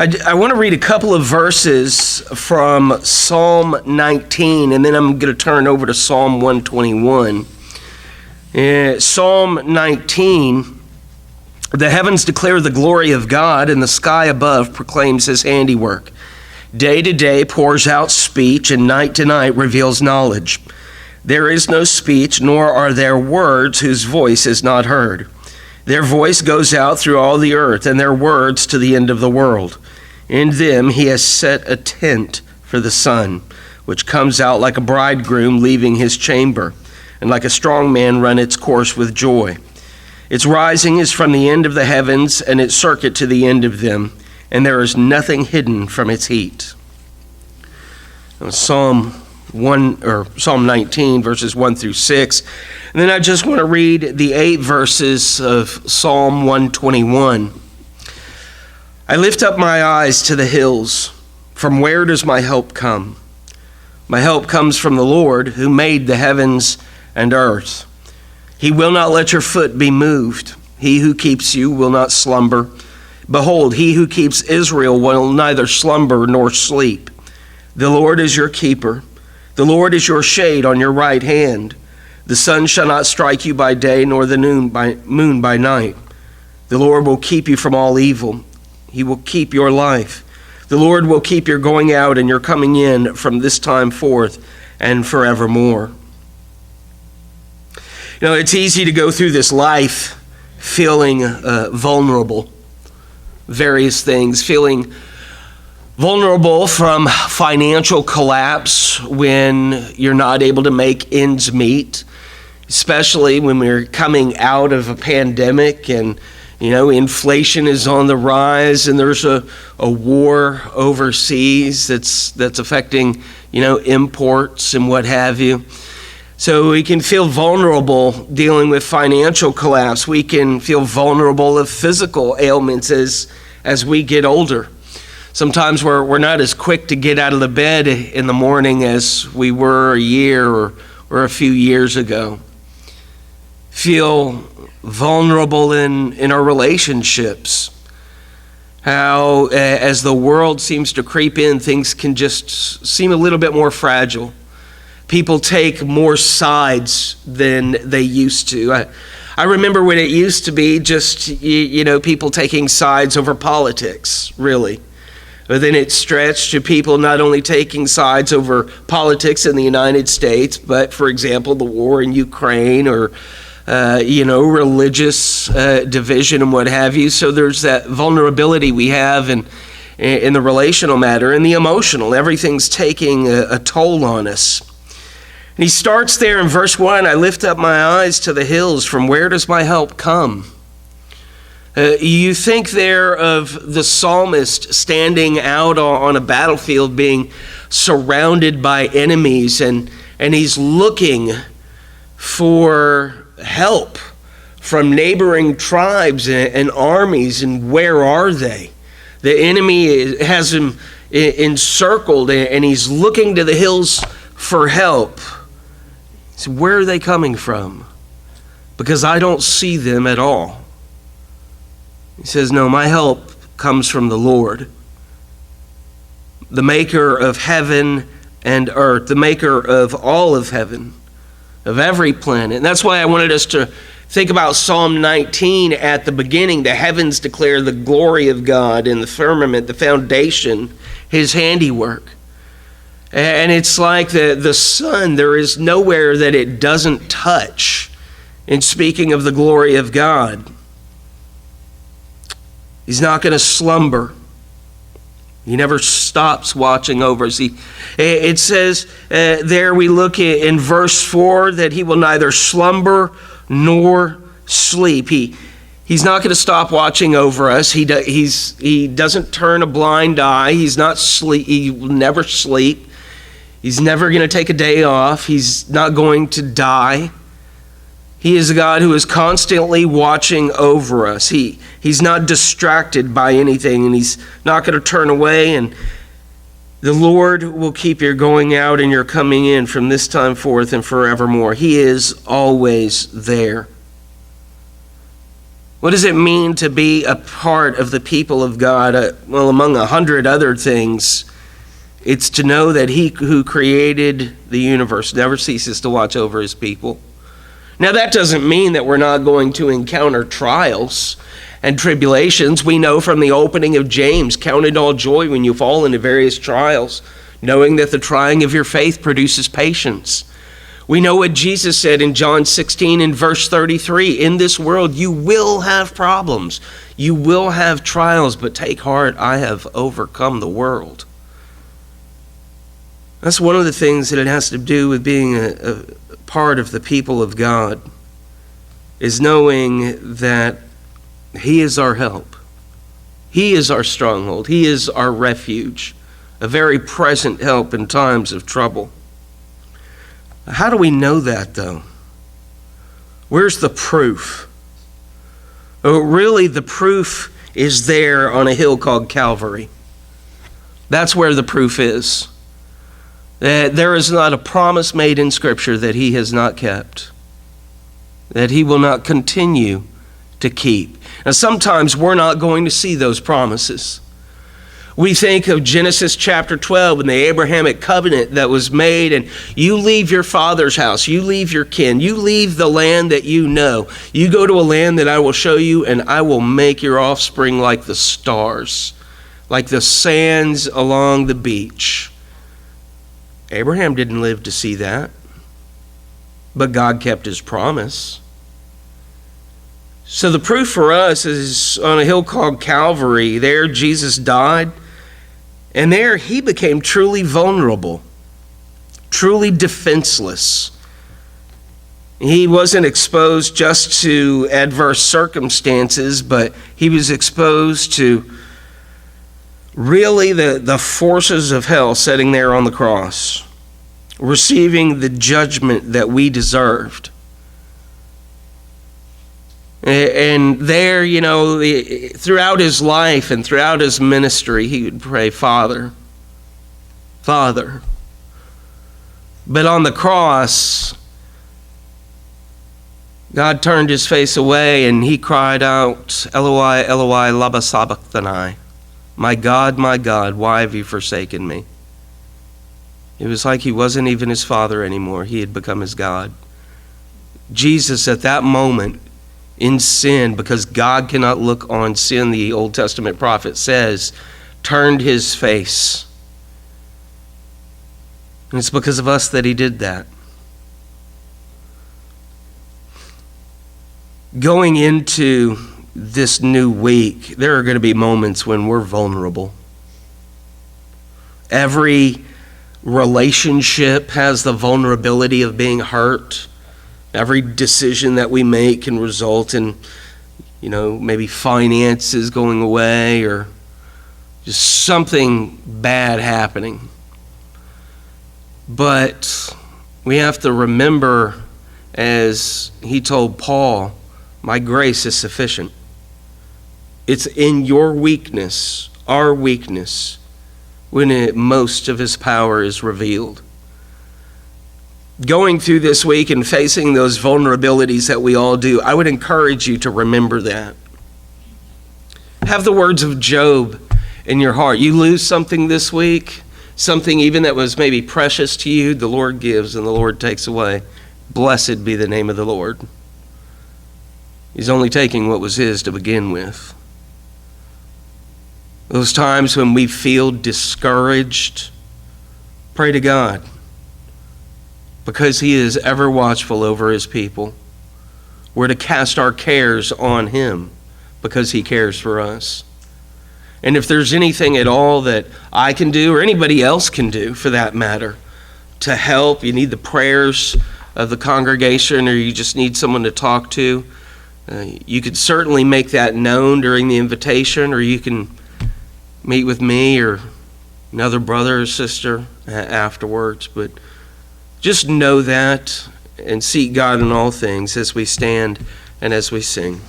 I want to read a couple of verses from Psalm 19, and then I'm going to turn over to Psalm 121. Psalm 19, the heavens declare the glory of God, and the sky above proclaims his handiwork. Day to day pours out speech, and night to night reveals knowledge. There is no speech, nor are there words whose voice is not heard. Their voice goes out through all the earth, and their words to the end of the world. In them he has set a tent for the sun, which comes out like a bridegroom leaving his chamber, and like a strong man run its course with joy. Its rising is from the end of the heavens, and its circuit to the end of them, and there is nothing hidden from its heat. Psalm 19, verses 1 through 6. And then I just want to read the 8 verses of Psalm 121. I lift up my eyes to the hills. From where does my help come? My help comes from the Lord who made the heavens and earth. He will not let your foot be moved. He who keeps you will not slumber. Behold, he who keeps Israel will neither slumber nor sleep. The Lord is your keeper. The Lord is your shade on your right hand. The sun shall not strike you by day, nor the moon by night. The Lord will keep you from all evil. He will keep your life. The Lord will keep your going out and your coming in from this time forth and forevermore. You know, it's easy to go through this life feeling vulnerable. Various things, feeling vulnerable from financial collapse when you're not able to make ends meet, especially when we're coming out of a pandemic and inflation is on the rise, and there's a war overseas that's affecting, imports and what have you. So we can feel vulnerable dealing with financial collapse. We can feel vulnerable of physical ailments as we get older. Sometimes we're not as quick to get out of the bed in the morning as we were a year or a few years ago. Feel vulnerable in our relationships. How, as the world seems to creep in, things can just seem a little bit more fragile. People take more sides than they used to. I remember when it used to be just, people taking sides over politics, really. But then it stretched to people not only taking sides over politics in the United States, but, for example, the war in Ukraine or religious division and what have you. So there's that vulnerability we have in the relational matter and the emotional. Everything's taking a toll on us. And he starts there in verse 1, I lift up my eyes to the hills. From where does my help come? You think there of the psalmist standing out on a battlefield being surrounded by enemies, and he's looking for help from neighboring tribes and armies, and where are they? The enemy has him encircled, and he's looking to the hills for help. So where are they coming from? Because I don't see them at all. He says, no, my help comes from the Lord, the maker of heaven and earth, the maker of all of heaven, of every planet. And that's why I wanted us to think about Psalm 19 at the beginning. The heavens declare the glory of God, and the firmament, the foundation, his handiwork. And it's like the sun, there is nowhere that it doesn't touch in speaking of the glory of God. He's not going to slumber. He never stops watching over us. It says there we look in verse 4 that he will neither slumber nor sleep. He's not going to stop watching over us. He doesn't turn a blind eye. He's not sleep. He will never sleep. He's never going to take a day off. He's not going to die. He is a God who is constantly watching over us. He's not distracted by anything, and he's not going to turn away. And the Lord will keep your going out and your coming in from this time forth and forevermore. He is always there. What does it mean to be a part of the people of God? Well, among 100 other things, it's to know that he who created the universe never ceases to watch over his people. Now, that doesn't mean that we're not going to encounter trials and tribulations. We know from the opening of James, count it all joy when you fall into various trials, knowing that the trying of your faith produces patience. We know what Jesus said in John 16 and verse 33. In this world you will have problems. You will have trials, but take heart, I have overcome the world. That's one of the things that it has to do with being a part of the people of God, is knowing that he is our help. He is our stronghold. He is our refuge, a very present help in times of trouble. How do we know that, though? Where's the proof? Oh, really, the proof is there on a hill called Calvary. That's where the proof is. There is not a promise made in Scripture that he has not kept, that he will not continue to keep. Now, sometimes we're not going to see those promises. We think of Genesis chapter 12 and the Abrahamic covenant that was made, and you leave your father's house, you leave your kin, you leave the land that you know. You go to a land that I will show you, and I will make your offspring like the stars, like the sands along the beach. Abraham didn't live to see that, but God kept his promise. So the proof for us is on a hill called Calvary. There Jesus died, and there he became truly vulnerable, truly defenseless. He wasn't exposed just to adverse circumstances, but he was exposed to really the forces of hell sitting there on the cross, receiving the judgment that we deserved. And there, throughout his life and throughout his ministry, he would pray, Father, Father. But on the cross, God turned his face away and he cried out, Eloi, Eloi, lama sabachthani. My God, why have you forsaken me? It was like he wasn't even his father anymore. He had become his God. Jesus, at that moment, in sin, because God cannot look on sin, the Old Testament prophet says, turned his face. And it's because of us that he did that. Going into this new week, there are going to be moments when we're vulnerable. Every relationship has the vulnerability of being hurt. Every decision that we make can result in, maybe finances going away or just something bad happening. But we have to remember, as he told Paul, my grace is sufficient. It's in your weakness, our weakness, when most of his power is revealed. Going through this week and facing those vulnerabilities that we all do, I would encourage you to remember that. Have the words of Job in your heart. You lose something this week, something even that was maybe precious to you, the Lord gives and the Lord takes away. Blessed be the name of the Lord. He's only taking what was his to begin with. Those times when we feel discouraged, pray to God, because he is ever watchful over his people. We're to cast our cares on him because he cares for us. And if there's anything at all that I can do, or anybody else can do for that matter, to help, you need the prayers of the congregation, or you just need someone to talk to, you could certainly make that known during the invitation, or you can meet with me or another brother or sister afterwards. But just know that and seek God in all things as we stand and as we sing.